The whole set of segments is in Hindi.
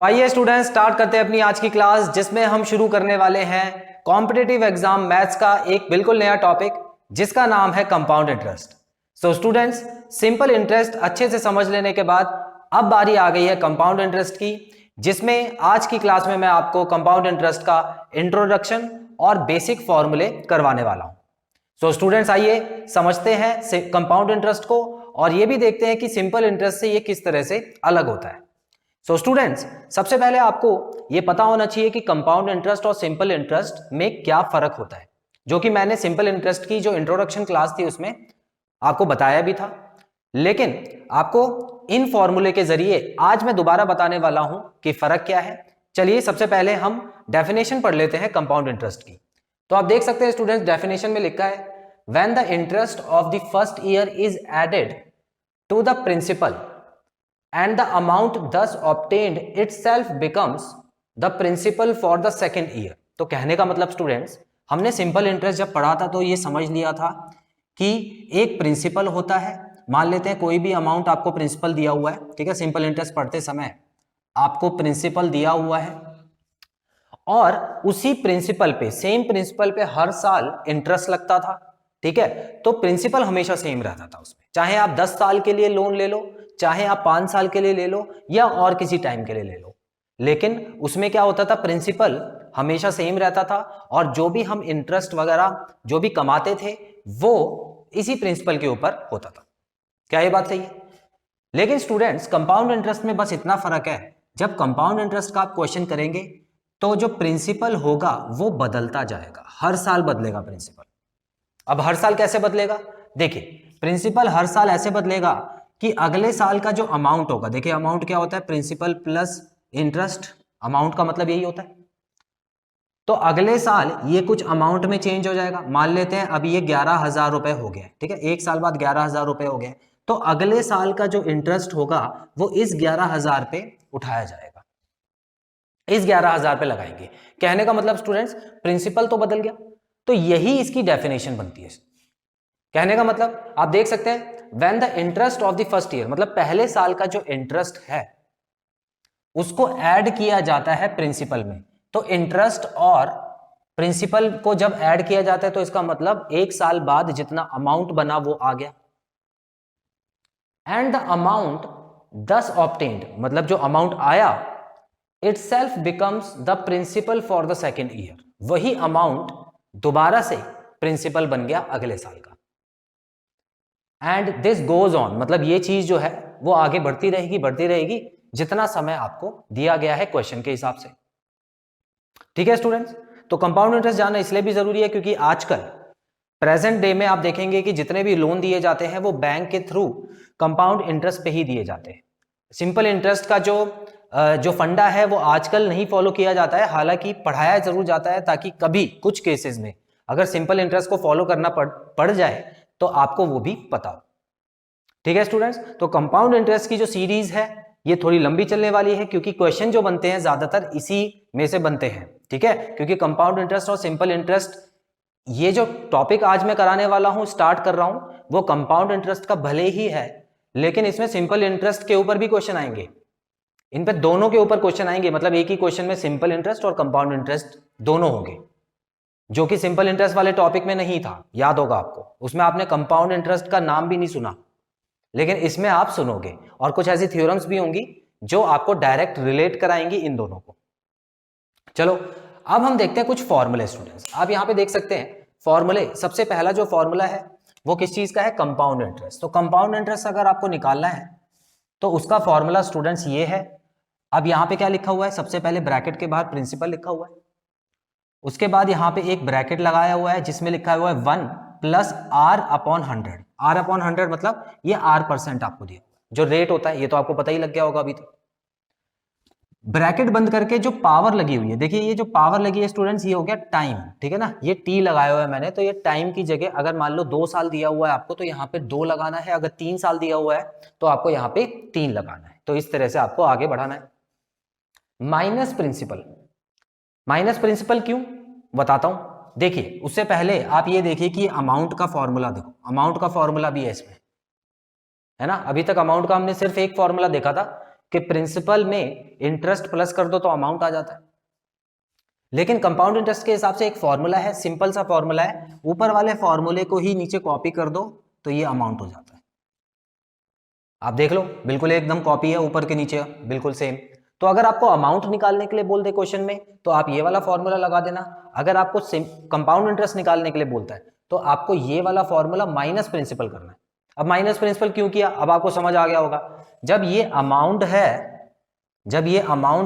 आइए स्टूडेंट्स स्टार्ट करते हैं अपनी आज की क्लास, जिसमें हम शुरू करने वाले हैं कॉम्पिटिटिव एग्जाम मैथ्स का एक बिल्कुल नया टॉपिक जिसका नाम है compound interest. So students, simple interest अच्छे से समझ लेने के बाद अब बारी आ गई है कंपाउंड इंटरेस्ट की, जिसमें आज की क्लास में मैं आपको कंपाउंड इंटरेस्ट का इंट्रोडक्शन और बेसिक फॉर्मूले करवाने वाला हूं। सो स्टूडेंट्स, आइए समझते हैं कंपाउंड इंटरेस्ट को और ये भी देखते हैं कि सिंपल इंटरेस्ट से ये किस तरह से अलग होता है। सो स्टूडेंट्स, सबसे पहले आपको यह पता होना चाहिए कि कंपाउंड इंटरेस्ट और सिंपल इंटरेस्ट में क्या फर्क होता है, जो कि मैंने सिंपल इंटरेस्ट की जो इंट्रोडक्शन क्लास थी उसमें आपको बताया भी था। लेकिन आपको इन फॉर्मूले के जरिए आज मैं दोबारा बताने वाला हूं कि फर्क क्या है। चलिए सबसे पहले हम डेफिनेशन पढ़ लेते हैं कंपाउंड इंटरेस्ट की। तो आप देख सकते हैं स्टूडेंट्स, डेफिनेशन में लिखा है when the interest of the first year is added to the principal and the amount thus obtained itself becomes the principal for the second year। तो कहने का मतलब स्टूडेंट्स, हमने सिंपल इंटरेस्ट जब पढ़ा था तो ये समझ लिया था कि एक प्रिंसिपल होता है। मान लेते हैं कोई भी अमाउंट आपको प्रिंसिपल दिया हुआ है, ठीक है, सिंपल इंटरेस्ट पढ़ते समय आपको प्रिंसिपल दिया हुआ है और उसी प्रिंसिपल पे, सेम प्रिंसिपल पे हर साल इंटरेस्ट लगता था, ठीक है। तो प्रिंसिपल हमेशा सेम रहता था उसमें, चाहे आप 10 साल के लिए लोन ले लो, चाहे आप 5 साल के लिए ले लो या और किसी टाइम के लिए ले लो, लेकिन उसमें क्या होता था, प्रिंसिपल हमेशा सेम रहता था और जो भी हम इंटरेस्ट वगैरह जो भी कमाते थे वो इसी प्रिंसिपल के ऊपर होता था। क्या ये बात सही है? लेकिन स्टूडेंट्स, कंपाउंड इंटरेस्ट में बस इतना फर्क है, जब कंपाउंड इंटरेस्ट का आप क्वेश्चन करेंगे तो जो प्रिंसिपल होगा वो बदलता जाएगा, हर साल बदलेगा प्रिंसिपल। अब हर साल कैसे बदलेगा? देखिए, प्रिंसिपल हर साल ऐसे बदलेगा कि अगले साल का जो अमाउंट होगा, देखिए अमाउंट क्या होता है, प्रिंसिपल प्लस इंटरेस्ट, अमाउंट का मतलब यही होता है। तो अगले साल ये कुछ अमाउंट में चेंज हो जाएगा। मान लेते हैं अभी ये 11,000 रुपए हो गया, ठीक है, एक साल बाद 11,000 रुपए हो गए, तो अगले साल का जो इंटरेस्ट होगा वो इस 11,000 पे उठाया जाएगा, इस 11,000 पे लगाएंगे। कहने का मतलब स्टूडेंट्स, प्रिंसिपल तो बदल गया। तो यही इसकी डेफिनेशन बनती है। कहने का मतलब आप देख सकते हैं, when the interest of the first year, मतलब पहले साल का जो इंटरेस्ट है उसको ऐड किया जाता है प्रिंसिपल में। तो इंटरेस्ट और प्रिंसिपल को जब ऐड किया जाता है तो इसका मतलब एक साल बाद जितना अमाउंट बना वो आ गया। And the amount thus obtained, मतलब जो अमाउंट आया, itself becomes the principal for the second year, वही अमाउंट दोबारा से प्रिंसिपल बन गया अगले साल का। एंड दिस गोज ऑन, मतलब ये चीज जो है वो आगे बढ़ती रहेगी जितना समय आपको दिया गया है क्वेश्चन के हिसाब से। ठीक है स्टूडेंट्स, तो कंपाउंड इंटरेस्ट जानना इसलिए भी जरूरी है क्योंकि आजकल प्रेजेंट डे में आप देखेंगे कि जितने भी लोन दिए जाते हैं वो बैंक के थ्रू कंपाउंड इंटरेस्ट पे ही दिए जाते हैं। सिंपल इंटरेस्ट का जो फंडा है वो आजकल नहीं फॉलो किया जाता है, हालांकि पढ़ाया जरूर जाता है ताकि कभी कुछ केसेस में अगर सिंपल इंटरेस्ट को फॉलो करना पड़ जाए तो आपको वो भी पता हो। ठीक है स्टूडेंट्स, तो कंपाउंड इंटरेस्ट की जो सीरीज है ये थोड़ी लंबी चलने वाली है क्योंकि क्वेश्चन जो बनते हैं ज्यादातर इसी में से बनते हैं। ठीक है, क्योंकि कंपाउंड इंटरेस्ट और सिंपल इंटरेस्ट, ये जो टॉपिक आज मैं कराने वाला हूं, स्टार्ट कर रहा हूं, वो कंपाउंड इंटरेस्ट का भले ही है, लेकिन इसमें सिंपल इंटरेस्ट के ऊपर भी क्वेश्चन आएंगे, इन पे दोनों के ऊपर क्वेश्चन आएंगे। मतलब एक ही क्वेश्चन में सिंपल इंटरेस्ट और कंपाउंड इंटरेस्ट दोनों होंगे, जो कि सिंपल इंटरेस्ट वाले टॉपिक में नहीं था, याद होगा आपको, उसमें आपने कंपाउंड इंटरेस्ट का नाम भी नहीं सुना, लेकिन इसमें आप सुनोगे और कुछ ऐसी थ्योरम्स भी होंगी जो आपको डायरेक्ट रिलेट कराएंगी इन दोनों को। चलो अब हम देखते हैं कुछ फॉर्मूले। स्टूडेंट्स, आप यहां पे देख सकते हैं फॉर्मूले। सबसे पहला जो फॉर्मूला है वो किस चीज का है, कंपाउंड इंटरेस्ट। तो कंपाउंड इंटरेस्ट अगर आपको निकालना है तो उसका फॉर्मूला स्टूडेंट्स ये है। अब यहां पे क्या लिखा हुआ है, सबसे पहले ब्रैकेट के बाहर प्रिंसिपल लिखा हुआ है, उसके बाद यहां पे एक ब्रैकेट लगाया हुआ है जिसमें लिखा हुआ है 1 plus R upon 100। R upon 100 मतलब ये R% आपको दिया जो रेट होता है, ये तो आपको पता ही लग गया होगा अभी तो। ब्रैकेट बंद करके जो पावर लगी हुई है, देखिए ये जो पावर लगी है स्टूडेंट्स, ये हो गया टाइम, ठीक है ना, ये टी लगाया हुआ है मैंने, तो ये टाइम की जगह अगर मान लो 2 साल दिया हुआ है आपको तो यहाँ पे 2 लगाना है, अगर 3 साल दिया हुआ है तो आपको यहाँ पे 3 लगाना है। तो इस तरह से आपको आगे बढ़ाना है। माइनस प्रिंसिपल, माइनस प्रिंसिपल क्यों बताता हूं। देखिए उससे पहले आप ये देखिए कि अमाउंट का फॉर्मूला देखो, अमाउंट का फॉर्मूला भी है इसमें, है ना। अभी तक अमाउंट का हमने सिर्फ एक फॉर्मूला देखा था कि प्रिंसिपल में इंटरेस्ट प्लस कर दो तो अमाउंट आ जाता है, लेकिन कंपाउंड इंटरेस्ट के हिसाब से एक फॉर्मूला है, सिंपल सा फॉर्मूला है, ऊपर वाले फॉर्मूले को ही नीचे कॉपी कर दो तो ये अमाउंट हो जाता है। आप देख लो, बिल्कुल एकदम कॉपी है, ऊपर के नीचे बिल्कुल सेम। तो अगर आपको अमाउंट निकालने के लिए बोल दे क्वेश्चन में तो आप ये वाला फॉर्मूला लगा देना, अगर आपको कंपाउंड इंटरेस्ट निकालने के लिए बोलता है तो आपको ये वाला फॉर्मूला माइनस प्रिंसिपल करना है। अब माइनस प्रिंसिपल क्यों किया, अब आपको समझ आ गया होगा। जब ये अमाउंट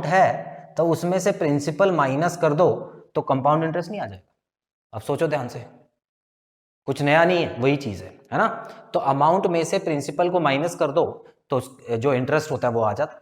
है तो उसमें से प्रिंसिपल माइनस कर दो तो कंपाउंड इंटरेस्ट नहीं आ जाएगा। अब सोचो ध्यान से, कुछ नया नहीं है, वही चीज है ना। तो अमाउंट में से प्रिंसिपल को माइनस कर दो तो जो इंटरेस्ट होता है वो आ जाता है।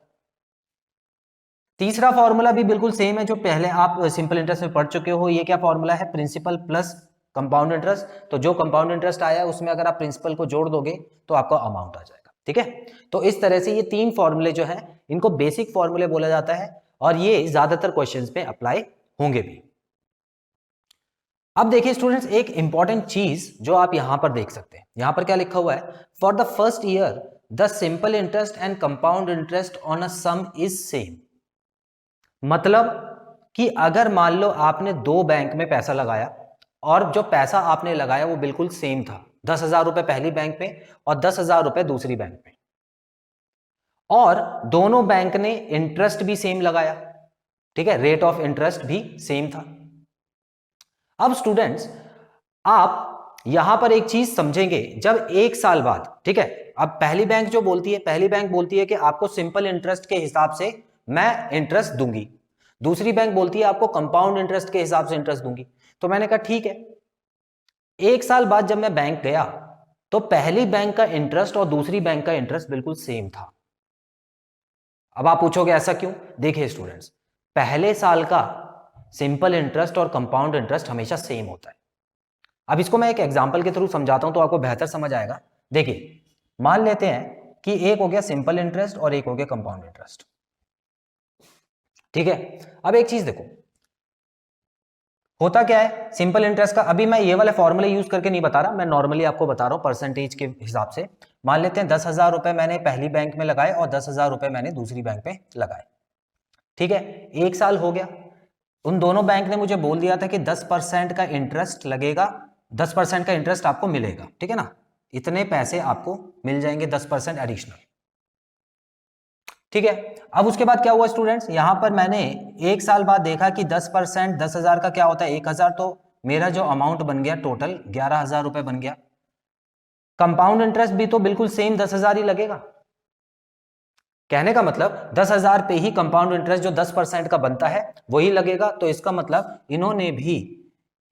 तीसरा फॉर्मूला भी बिल्कुल सेम है जो पहले आप सिंपल इंटरेस्ट में पढ़ चुके हो। ये क्या फॉर्मूला है, प्रिंसिपल प्लस कंपाउंड इंटरेस्ट। तो जो कंपाउंड इंटरेस्ट आया है उसमें अगर आप प्रिंसिपल को जोड़ दोगे तो आपका अमाउंट आ जाएगा। ठीक है, तो इस तरह से ये तीन फॉर्मूले जो है इनको बेसिक फॉर्मूले बोला जाता है और ये ज्यादातर क्वेश्चंस में अप्लाई होंगे भी। अब देखिए स्टूडेंट्स, एक इंपॉर्टेंट चीज जो आप यहां पर देख सकते हैं, यहां पर क्या लिखा हुआ है, for the first year the simple interest and compound interest on a some is same. मतलब कि अगर मान लो आपने दो बैंक में पैसा लगाया और जो पैसा आपने लगाया वो बिल्कुल सेम था, 10,000 रुपए पहली बैंक में और 10,000 रुपए दूसरी बैंक में, और दोनों बैंक ने इंटरेस्ट भी सेम लगाया, ठीक है, रेट ऑफ इंटरेस्ट भी सेम था। अब स्टूडेंट्स आप यहां पर एक चीज समझेंगे, जब एक साल बाद, ठीक है, अब पहली बैंक बोलती है कि आपको सिंपल इंटरेस्ट के हिसाब से मैं इंटरेस्ट दूंगी, दूसरी बैंक बोलती है आपको कंपाउंड इंटरेस्ट के हिसाब से इंटरेस्ट दूंगी। तो मैंने कहा ठीक है, एक साल बाद जब मैं बैंक गया तो पहली बैंक का इंटरेस्ट और दूसरी बैंक का इंटरेस्ट बिल्कुल सेम था। अब आप पूछोगे ऐसा क्यों? देखिए स्टूडेंट्स, पहले साल का सिंपल इंटरेस्ट और कंपाउंड इंटरेस्ट हमेशा सेम होता है। अब इसको मैं एक एग्जांपल के थ्रू समझाता हूं तो आपको बेहतर समझ आएगा। देखिए, मान लेते हैं कि एक हो गया सिंपल इंटरेस्ट और एक हो गया कंपाउंड इंटरेस्ट, ठीक है। अब एक चीज देखो, होता क्या है सिंपल इंटरेस्ट का, अभी मैं ये वाले फॉर्मूले यूज करके नहीं बता रहा, मैं नॉर्मली आपको बता रहा हूं परसेंटेज के हिसाब से। मान लेते हैं 10,000 रुपए मैंने पहली बैंक में लगाए और 10,000 रुपए मैंने दूसरी बैंक में लगाए, ठीक है। एक साल हो गया, उन दोनों बैंक ने मुझे बोल दिया था कि 10% का इंटरेस्ट लगेगा, 10% का इंटरेस्ट आपको मिलेगा, ठीक है ना, इतने पैसे आपको मिल जाएंगे 10% एडिशनल, ठीक है। अब उसके बाद क्या हुआ स्टूडेंट्स, यहां पर मैंने एक साल बाद देखा कि 10% 10,000 का क्या होता है 1,000, तो मेरा जो अमाउंट बन गया टोटल 11,000 रुपए बन गया। कंपाउंड इंटरेस्ट भी तो बिल्कुल सेम 10,000 ही लगेगा, कहने का मतलब 10,000 पे ही कंपाउंड इंटरेस्ट जो 10% का बनता है वही लगेगा। तो इसका मतलब इन्होंने भी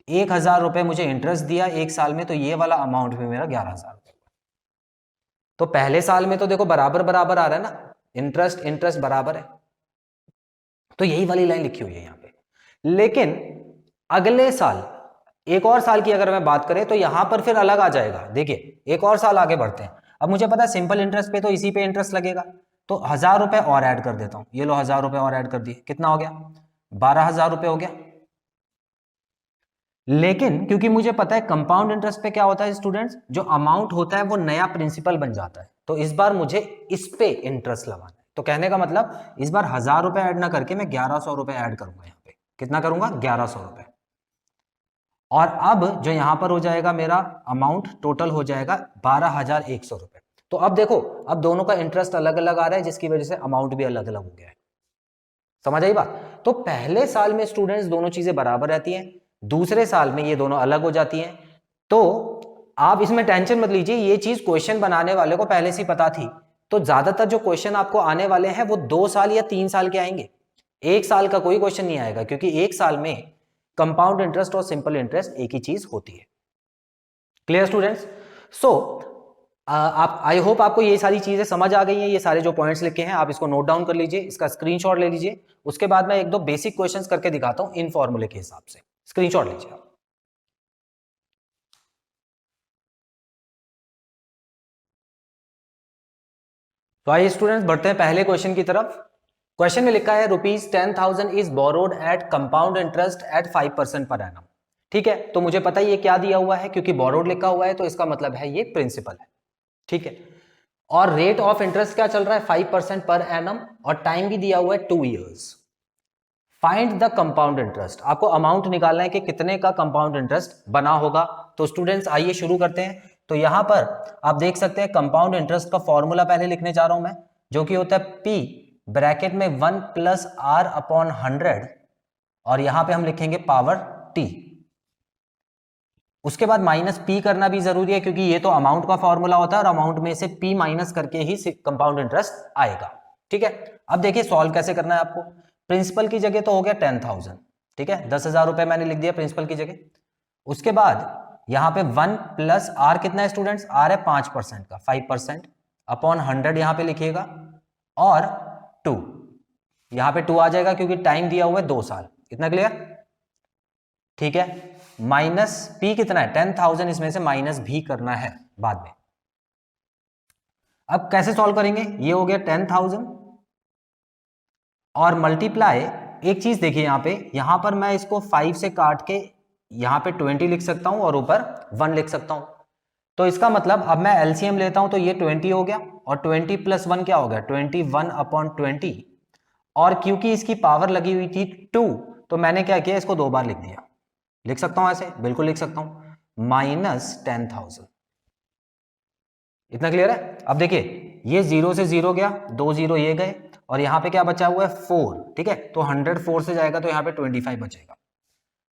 1,000 रुपए मुझे इंटरेस्ट दिया एक साल में, तो ये वाला अमाउंट भी मेरा 11,000 रुपए। तो पहले साल में तो देखो बराबर बराबर आ रहा है ना, इंटरेस्ट बराबर है, तो यही वाली लाइन लिखी हुई है यहां पे। लेकिन अगले साल, एक और साल की अगर मैं बात करें तो यहां पर फिर अलग आ जाएगा। देखिए एक और साल आगे बढ़ते हैं, अब मुझे पता है सिंपल इंटरेस्ट पे तो इसी पे इंटरेस्ट लगेगा, तो 1,000 रुपए और ऐड कर देता हूं, ये लो 1,000 रुपए और ऐड कर दिए, कितना हो गया 12,000 रुपए हो गया। लेकिन क्योंकि मुझे पता है कंपाउंड इंटरेस्ट पे क्या होता है स्टूडेंट्स, जो अमाउंट होता है वो नया प्रिंसिपल बन जाता है, तो इस बार मुझे इस पे इंटरेस्ट लगाना है। तो कहने का मतलब इस बार 1,000 रुपए ऐड ना करके मैं 1,100 रुपए ऐड करूंगा, यहाँ पे कितना करूंगा 1,100 रुपए। और अब जो यहां पर हो जाएगा मेरा अमाउंट टोटल हो जाएगा 12,100 रुपए। तो अब देखो, अब दोनों का इंटरेस्ट अलग अलग आ रहा है जिसकी वजह से अमाउंट भी अलग अलग हो गया है, समझ आई बात। तो पहले साल में स्टूडेंट्स दोनों चीजें बराबर रहती हैं, दूसरे साल में ये दोनों अलग हो जाती हैं। तो आप इसमें टेंशन मत लीजिए, ये चीज क्वेश्चन बनाने वाले को पहले से ही पता थी। तो ज्यादातर जो क्वेश्चन आपको आने वाले हैं वो 2 साल या 3 साल के आएंगे, एक साल का कोई क्वेश्चन नहीं आएगा, क्योंकि एक साल में कंपाउंड इंटरेस्ट और सिंपल इंटरेस्ट एक ही चीज होती है। Clear students? सो आप, आई होप आपको ये सारी चीजें समझ आ गई हैं, ये सारे जो पॉइंट्स लिखे हैं आप इसको नोट डाउन कर लीजिए, इसका स्क्रीनशॉट ले लीजिए। उसके बाद मैं एक दो बेसिक क्वेश्चंस करके दिखाता हूं इन फॉर्मूले के हिसाब से, स्क्रीनशॉट लीजिए आप। तो आइए स्टूडेंट्स बढ़ते हैं पहले क्वेश्चन की तरफ। क्वेश्चन में लिखा है ₹10,000 is borrowed at compound interest at 5% per annum. ठीक है, तो मुझे पता है ये क्या दिया हुआ है, क्योंकि बोरोड लिखा हुआ है तो इसका मतलब है ये प्रिंसिपल है, ठीक है। और रेट ऑफ इंटरेस्ट क्या चल रहा है 5% पर एनम, और टाइम भी दिया हुआ है 2 years. Find the compound interest, आपको अमाउंट निकालना है कि कितने का कंपाउंड इंटरेस्ट बना होगा। तो स्टूडेंट्स आइए शुरू करते हैं। तो यहां पर आप देख सकते हैं कंपाउंड इंटरेस्ट का फॉर्मूला पहले लिखने जा रहा हूं मैं, जो कि होता है P ब्रैकेट में 1 प्लस R अपॉन 100, और यहां पे हम लिखेंगे पावर T। उसके बाद माइनस P करना भी जरूरी है, क्योंकि ये तो अमाउंट का फॉर्मूला होता है और अमाउंट में से P माइनस करके ही कंपाउंड इंटरेस्ट आएगा। ठीक है, अब देखिए सॉल्व कैसे करना है आपको। प्रिंसिपल की जगह तो हो गया 10,000, ठीक है, 10,000 रुपए मैंने लिख दिया प्रिंसिपल की जगह। उसके बाद यहां पे 1 प्लस आर कितना है स्टूडेंट्स, आर है 5% का, 5% अपॉन 100 यहां पे लिखिएगा, और 2 यहां पे 2 आ जाएगा क्योंकि टाइम दिया हुआ है 2 साल। इतना क्लियर? ठीक है, माइनस पी कितना है 10,000, इसमें से माइनस भी करना है बाद में। अब कैसे सॉल्व करेंगे, ये हो गया 10,000 और मल्टीप्लाई, एक चीज देखिए यहां पर मैं इसको 5 से काट के यहां पे 20 लिख सकता हूं और ऊपर 1 लिख सकता हूं। तो इसका मतलब अब मैं एलसीएम लेता हूं तो ये 20 हो गया, और 20 प्लस 1 क्या हो गया 21 अपॉन 20, और क्योंकि इसकी पावर लगी हुई थी 2 तो मैंने क्या किया, इसको 2 बार लिख दिया। लिख सकता हूं ऐसे, बिल्कुल लिख सकता हूं, माइनस 10,000। इतना क्लियर है? अब देखिए ये 0 से 0 गया, 2 0 ये गए, और यहां पे क्या बचा हुआ है 4, ठीक है, तो 104 से जाएगा तो यहां पे 25 बचेगा।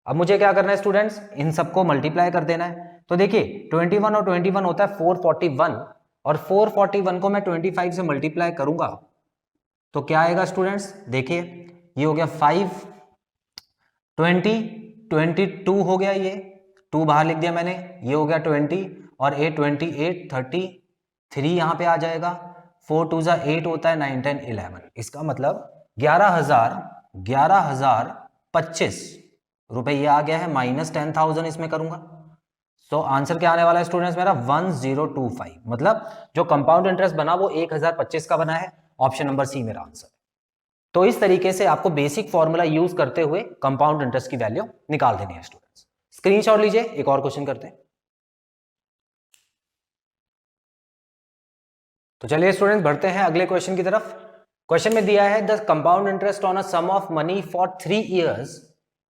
अब मुझे क्या करना है स्टूडेंट्स, इन सबको मल्टीप्लाई कर देना है। तो देखिए 21 और 21 होता है 441, और 441 को मैं 25 से मल्टीप्लाई करूंगा तो क्या आएगा स्टूडेंट्स, देखिए ये हो गया 5, 20, 22 हो गया, ये 2 बाहर लिख दिया मैंने, ये हो गया 20, और 8 28 33 यहां पे आ जाएगा, 4 2 जा 8 होता है, 9 10 11, इसका मतलब 11,025 रुपए ये आ गया है, माइनस 10,000 इसमें करूंगा। सो आंसर क्या आने वाला है स्टूडेंट्स मेरा 1025, मतलब जो कंपाउंड इंटरेस्ट बना वो 1025 का बना है। ऑप्शन नंबर सी मेरा आंसर। तो इस तरीके से आपको बेसिक फॉर्मूला यूज करते हुए कंपाउंड इंटरेस्ट की वैल्यू निकाल देनी है स्टूडेंट्स। स्क्रीनशॉट लीजिए, एक और क्वेश्चन करते हैं। तो चलिए स्टूडेंट्स बढ़ते हैं अगले क्वेश्चन की तरफ। क्वेश्चन में दिया है the compound interest on a sum of money for 3 years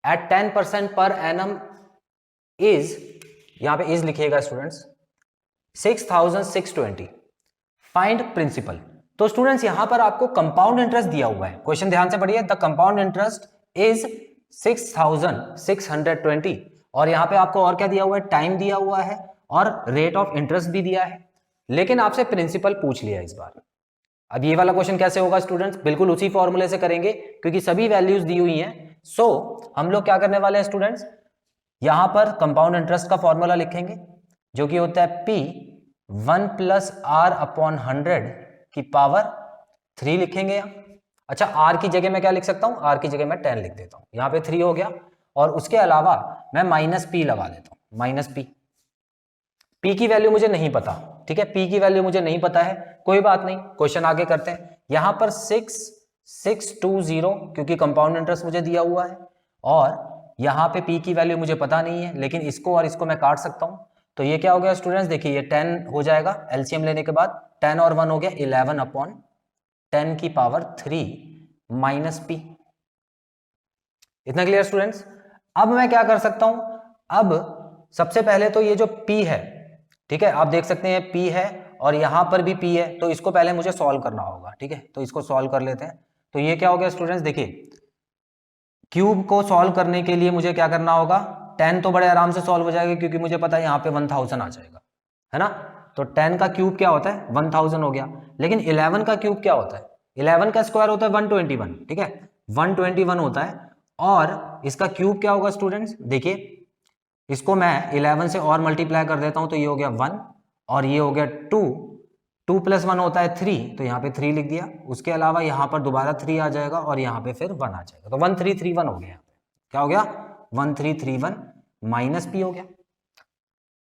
at 10% per annum is, यहां पे इज लिखिएगा स्टूडेंट्स, 6,620, फाइंड प्रिंसिपल। तो स्टूडेंट्स यहां पर आपको कंपाउंड इंटरेस्ट दिया हुआ है, क्वेश्चन ध्यान से पढ़िए, द कंपाउंड इंटरेस्ट इज 6,620, और यहां पे आपको और क्या दिया हुआ है, टाइम दिया हुआ है और रेट ऑफ इंटरेस्ट भी दिया है, लेकिन आपसे प्रिंसिपल पूछ लिया इस बार। अब ये वाला क्वेश्चन कैसे होगा स्टूडेंट्स, बिल्कुल उसी फॉर्मूले से करेंगे क्योंकि सभी वैल्यूज दी हुई हैं। सो हम लोग क्या करने वाले हैं स्टूडेंट्स, यहां पर कंपाउंड इंटरेस्ट का फॉर्मूला लिखेंगे जो कि होता है P 1 प्लस आर अपॉन 100 की पावर 3 लिखेंगे यहाँ। अच्छा, आर की जगह मैं क्या लिख सकता हूं, आर की जगह मैं 10 लिख देता हूं, यहां पे 3 हो गया, और उसके अलावा मैं माइनस पी लगा देता हूं, माइनस पी। पी की वैल्यू मुझे नहीं पता, ठीक है, पी की वैल्यू मुझे नहीं पता है, कोई बात नहीं, क्वेश्चन आगे करते हैं। यहां पर 6,620 क्योंकि कंपाउंड इंटरेस्ट मुझे दिया हुआ है, और यहां पे पी की वैल्यू मुझे पता नहीं है, लेकिन इसको और इसको मैं काट सकता हूं। तो ये क्या हो गया स्टूडेंट्स, देखिए ये 10 हो जाएगा एलसीएम लेने के बाद, 10 और 1 हो गया 11 अपॉन 10 की पावर 3 माइनस पी। इतना क्लियर स्टूडेंट्स? अब मैं क्या कर सकता हूं, अब सबसे पहले तो ये जो P है, ठीक है, आप देख सकते हैं P है और यहां पर भी P है, तो इसको पहले मुझे सॉल्व करना होगा, ठीक है, तो इसको सॉल्व कर लेते हैं। तो ये क्या हो गया स्टूडेंट्स, देखिए क्यूब को सॉल्व करने के लिए मुझे क्या करना होगा, 10 तो बड़े आराम से सॉल्व हो जाएगा क्योंकि मुझे पता है यहाँ पे 1000 आ जाएगा, है ना। तो 10 का क्यूब क्या होता है 1000 हो गया, लेकिन 11 का क्यूब क्या होता है, 11 का स्क्वायर होता है 121, ठीक है, 121 होता है, और इसका क्यूब क्या होगा स्टूडेंट्स, देखिए इसको मैं 11 से और मल्टीप्लाई कर देता हूं तो ये हो गया 1 और ये हो गया 2, 2 प्लस 1 होता है 3, तो यहाँ पे 3 लिख दिया, उसके अलावा यहाँ पर दोबारा 3 आ जाएगा और यहाँ पे फिर 1 आ जाएगा, तो 1331 हो गया, यहाँ पे क्या हो गया 1331 माइनस पी हो गया।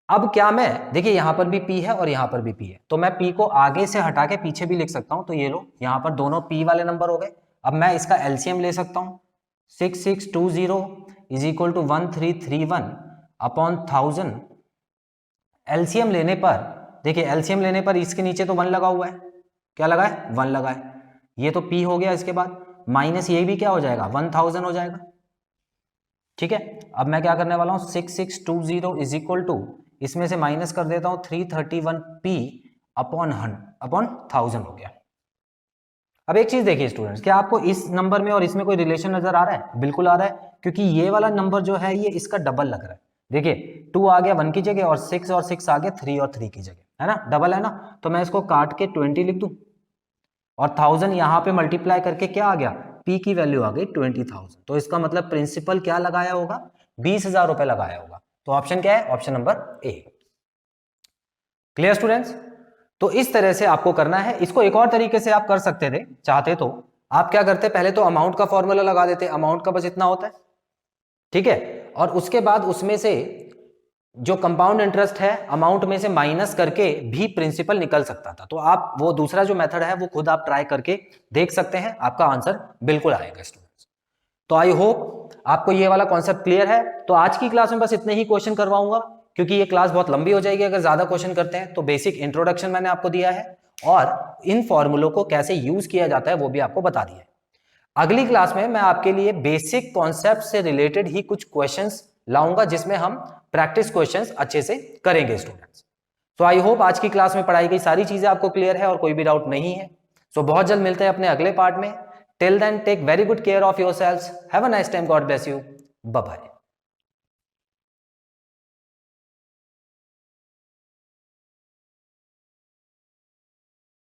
अब क्या मैं, देखिए यहां पर भी P है और यहां पर भी P है, तो मैं P को आगे से हटा के पीछे भी लिख सकता हूं, तो ये लो यहां पर दोनों P वाले नंबर हो गए। अब मैं इसका एलसीएम ले सकता हूं, 6620 is equal to 1331 upon 1000। LCM लेने पर देखिए एलसीएम लेने पर इसके नीचे तो 1 लगा हुआ है, क्या लगा है 1 लगा है, ये तो P हो गया, इसके बाद माइनस ये भी क्या हो जाएगा 1000 हो जाएगा। ठीक है, अब मैं क्या करने वाला हूँ 6620 इज इक्वल टू, इसमें से माइनस कर देता हूँ 331P अपॉन 1000 हो गया। अब एक चीज देखिए स्टूडेंट्स, क्या आपको इस नंबर में और इसमें कोई रिलेशन नजर आ रहा है? बिल्कुल आ रहा है, क्योंकि ये वाला नंबर जो है ये इसका डबल लग रहा है। देखिए 2 आ गया 1 की जगह और 6 आ गया 3 और 3 की जगह, है ना, डबल है ना, तो मैं इसको काट के 20 लिख दूं और 1000 यहाँ पे मल्टीप्लाई करके क्या आ गया, P की वैल्यू आ गई 20,000। तो इसका मतलब प्रिंसिपल क्या लगाया होगा, 20,000 रुपए लगाया होगा। तो ऑप्शन क्या है, option number A. Clear students? तो इस तरह से आपको करना है। इसको एक और तरीके से आप कर सकते थे, चाहते तो आप क्या करते, पहले तो अमाउंट का फॉर्मूला लगा देते, अमाउंट का बस इतना होता है, ठीक है, और उसके बाद उसमें से जो कंपाउंड इंटरेस्ट है अमाउंट में से माइनस करके भी प्रिंसिपल निकल सकता था। तो आप वो दूसरा जो मेथड है वो खुद आप ट्राई करके देख सकते हैं, आपका आंसर बिल्कुल आएगा स्टूडेंट्स। तो आई होप आपको ये वाला कॉन्सेप्ट क्लियर है। तो आज की क्लास में बस इतने ही क्वेश्चन करवाऊंगा, क्योंकि ये क्लास बहुत लंबी हो जाएगी अगर ज्यादा क्वेश्चन करते हैं। तो बेसिक इंट्रोडक्शन मैंने आपको दिया है और इन फॉर्मूलों को कैसे यूज किया जाता है वो भी आपको बता दिया है। अगली क्लास में मैं आपके लिए बेसिक कॉन्सेप्ट से रिलेटेड ही कुछ क्वेश्चंस लाऊंगा, जिसमें हम प्रैक्टिस क्वेश्चंस अच्छे से करेंगे स्टूडेंट्स। तो आई होप आज की क्लास में पढ़ाई गई सारी चीजें आपको क्लियर है और कोई भी डाउट नहीं है। सो बहुत जल्द मिलते हैं अपने अगले पार्ट में। Till then take very good care of yourselves, have a nice time, God bless you, bye bye.